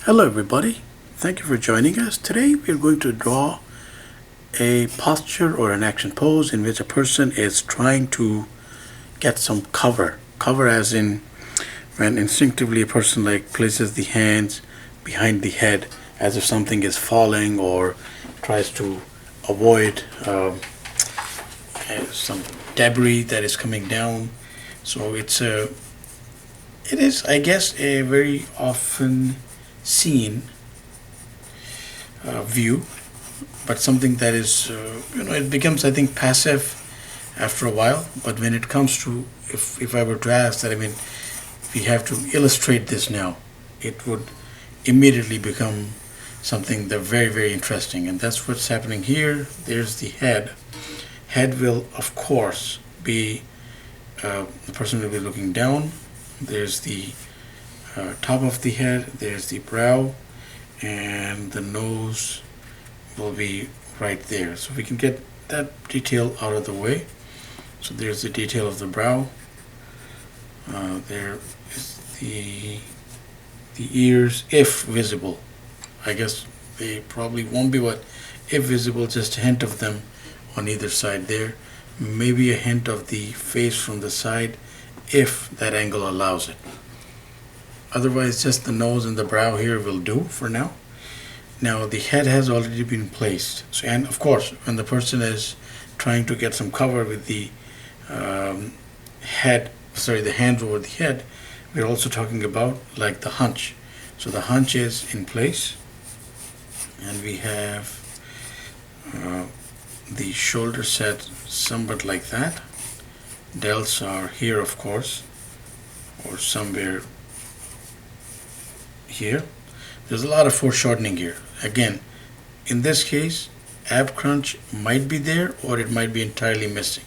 Hello everybody, thank you for joining us. Today we are going to draw a posture or an action pose in which a person is trying to get some cover. Cover as in when instinctively a person places the hands behind the head as if something is falling or tries to avoid some debris that is coming down. So it is, I guess, a very often seen view, but something that is, it becomes, I think, passive after a while. But when it comes to, if I were to ask that, I mean, we have to illustrate this now, it would immediately become something that very, very interesting. And that's what's happening here. There's the head. Head will, of course, be, the person will be looking down. There's the top of the head, there's the brow, and the nose will be right there. So we can get that detail out of the way. So there's the detail of the brow. There is the ears, if visible. I guess they probably won't be, but if visible, just a hint of them on either side there. Maybe a hint of the face from the side, if that angle allows it. Otherwise, just the nose and the brow here will do for now. Now the head has already been placed. So, and of course, when the person is trying to get some cover with the the hands over the head, we're also talking about like the hunch. So the hunch is in place, and we have the shoulder set somewhat like that. Delts are here, of course, or somewhere here. There's a lot of foreshortening here. Again, in this case, ab crunch might be there or it might be entirely missing.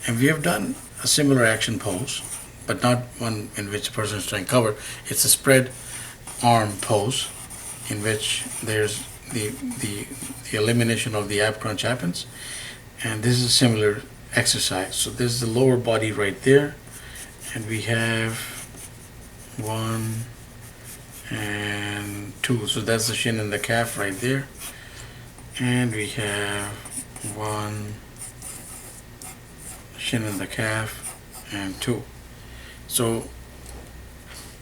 And we have done a similar action pose, but not one in which the person is trying to cover. It's a spread arm pose in which there's the elimination of the ab crunch happens. And this is a similar exercise. So this is the lower body right there, and we have 1 and 2. So that's the shin and the calf right there, and we have 1 shin and the calf and 2. So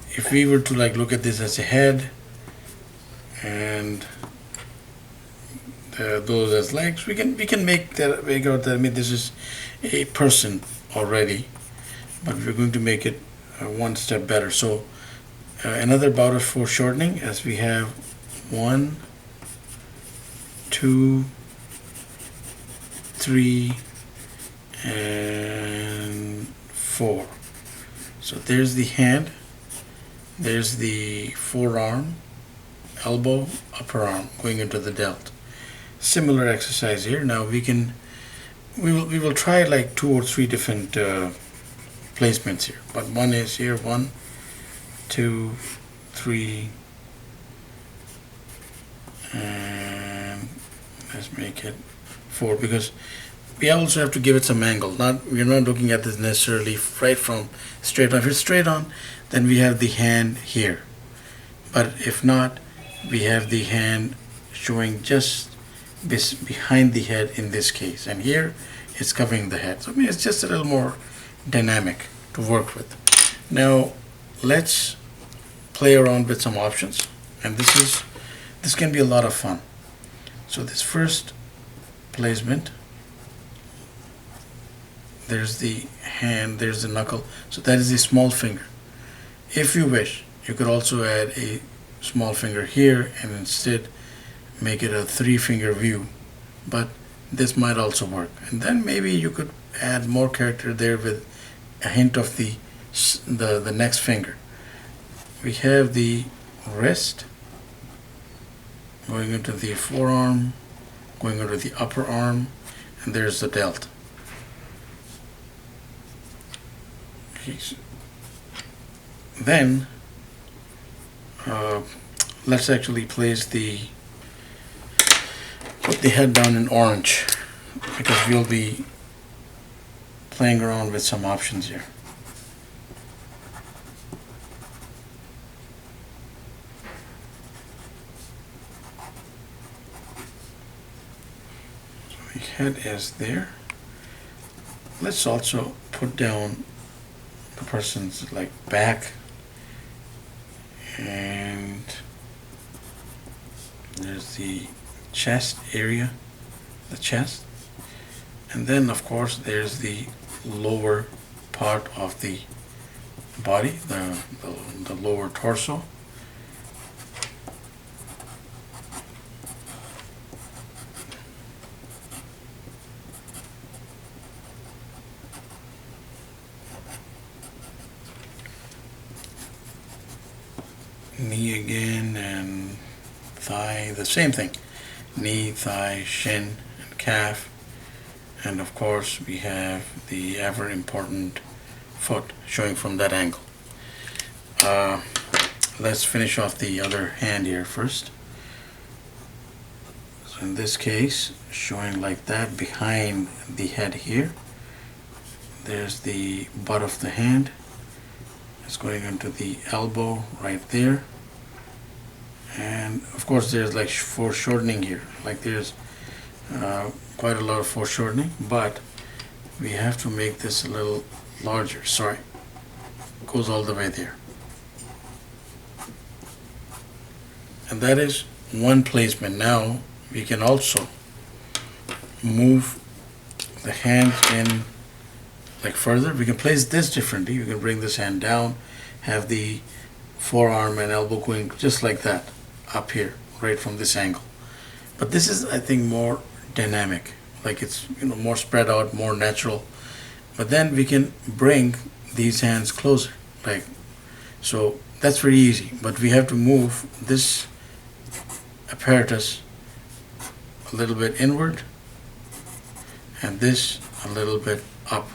if we were to look at this as a head and those as legs, we can make out that, I mean, this is a person already, but we're going to make it one step better. So another bout of foreshortening, as we have 1, 2, 3, and 4. So there's the hand, there's the forearm, elbow, upper arm going into the delt. Similar exercise here. Now we will try like 2 or 3 different placements here, but one is here, 1, 2, 3, and let's make it 4, because we also have to give it some angle. We're not looking at this necessarily right from straight on. If it's straight on, then we have the hand here, but if not, we have the hand showing just behind the head in this case, and here it's covering the head. So I mean, it's just a little more dynamic to work with. Now let's play around with some options, and this can be a lot of fun. So this first placement, there's the hand, there's the knuckle, so that is the small finger. If you wish, you could also add a small finger here and instead make it a 3-finger view, but this might also work. And then maybe you could add more character there with a hint of the next finger. We have the wrist going into the forearm, going into the upper arm, and there's the delt. Okay, so then let's actually put the head down in orange, because we'll be playing around with some options here. head is there. Let's also put down the person's like back, and there's the chest area, the chest, and then of course there's the lower part of the body, the lower torso. Knee again, and thigh, the same thing. Knee, thigh, shin, and calf. And of course we have the ever important foot showing from that angle. Let's finish off the other hand here first. So in this case, showing like that behind the head here. There's the butt of the hand. It's going into the elbow right there, and of course there's like foreshortening here, like there's quite a lot of foreshortening, but we have to make this a little larger. Sorry, it goes all the way there, and that is one placement. Now we can also move the hands in like further. We can place this differently. We can bring this hand down, have the forearm and elbow going just like that up here, right from this angle. But this is, I think, more dynamic, like it's, you know, more spread out, more natural. But then we can bring these hands closer, like so. That's very easy, but we have to move this apparatus a little bit inward and this a little bit up.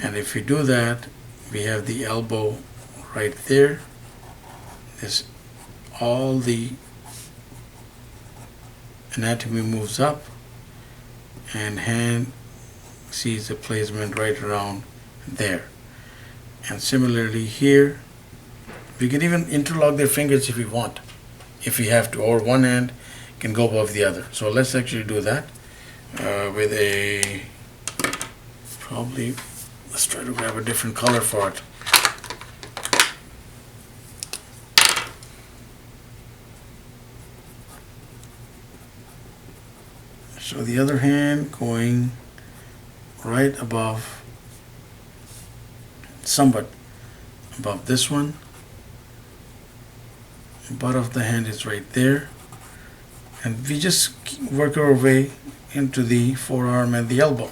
And if we do that, we have the elbow right there. This, all the anatomy moves up, and hand sees the placement right around there. And similarly here, we can even interlock their fingers if we want, if we have to, or one hand can go above the other. So let's actually do that with a, probably, let's try to grab a different color for it. So the other hand going right above, somewhat above this one. Butt of the hand is right there. And we just work our way into the forearm and the elbow.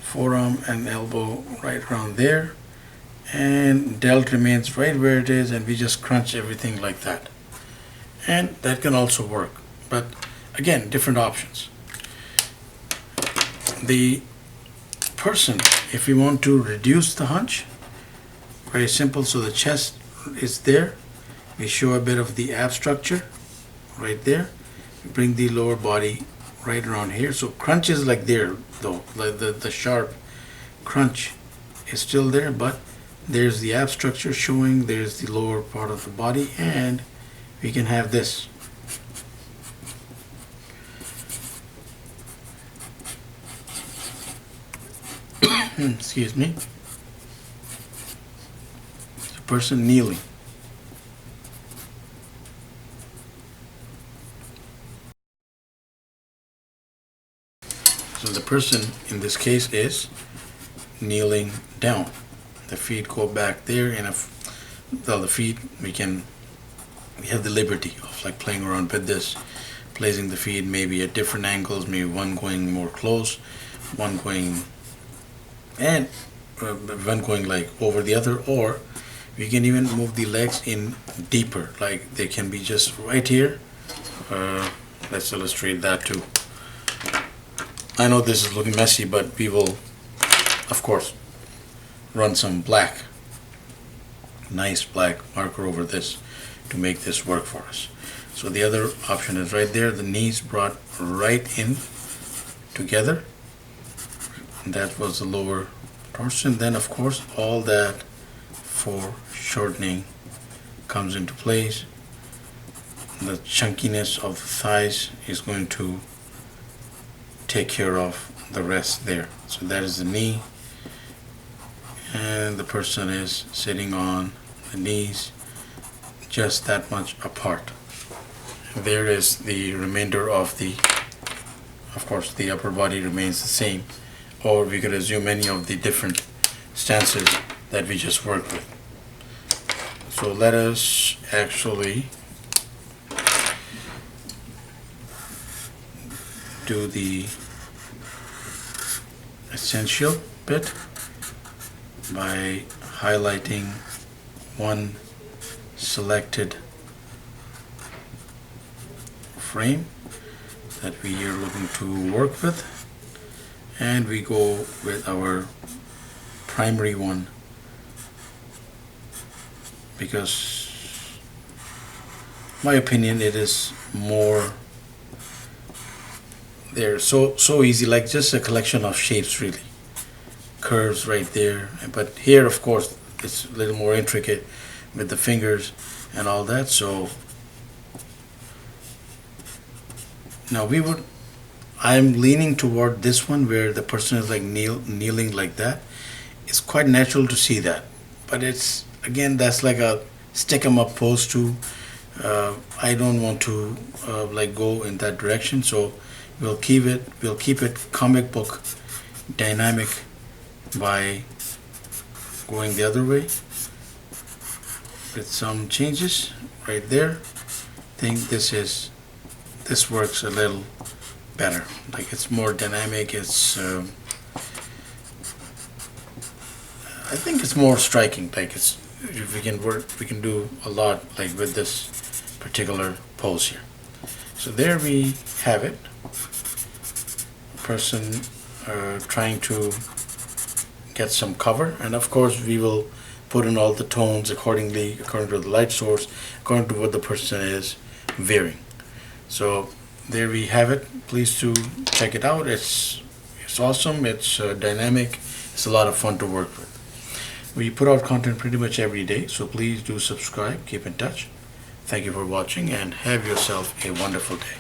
Forearm and elbow right around there, and delt remains right where it is, and we just crunch everything like that. And that can also work, but again, different options. The person, if we want to reduce the hunch, very simple. So the chest is there, we show a bit of the ab structure right there, we bring the lower body right around here. So crunch is like there though, like the sharp crunch is still there, but there's the ab structure showing, there's the lower part of the body, and we can have this. Excuse me. The person kneeling. So the person in this case is kneeling down. The feet go back there, and the feet, we have the liberty of like playing around with this, placing the feet maybe at different angles, maybe one going more close, one going and one going like over the other, or we can even move the legs in deeper, like they can be just right here. Let's illustrate that too. I know this is looking messy, but we will, of course, run some black, nice black marker over this to make this work for us. So the other option is right there, the knees brought right in together. And that was the lower torso. And then of course all that foreshortening comes into place. The chunkiness of the thighs is going to take care of the rest there. So that is the knee, and the person is sitting on the knees just that much apart. There is the remainder of course the upper body remains the same, or we could assume any of the different stances that we just worked with. So let us actually do the essential bit by highlighting one selected frame that we are looking to work with, and we go with our primary one because my opinion it is more they're so easy, like just a collection of shapes, really curves right there. But here of course it's a little more intricate with the fingers and all that. So now I'm leaning toward this one where the person is like kneeling like that. It's quite natural to see that, but it's again that's like a stick 'em up pose too. I don't want to like go in that direction, so we'll keep it comic book dynamic by going the other way with some changes right there. I think this works a little better, like it's more dynamic. It's I think it's more striking, like it's we can do a lot like with this particular pose here. So there we have it, person trying to get some cover, and of course we will put in all the tones accordingly, according to the light source, according to what the person is wearing. So there we have it. Please to check it out. It's awesome. It's dynamic. It's a lot of fun to work with. We put out content pretty much every day, so please do subscribe. Keep in touch. Thank you for watching, and have yourself a wonderful day.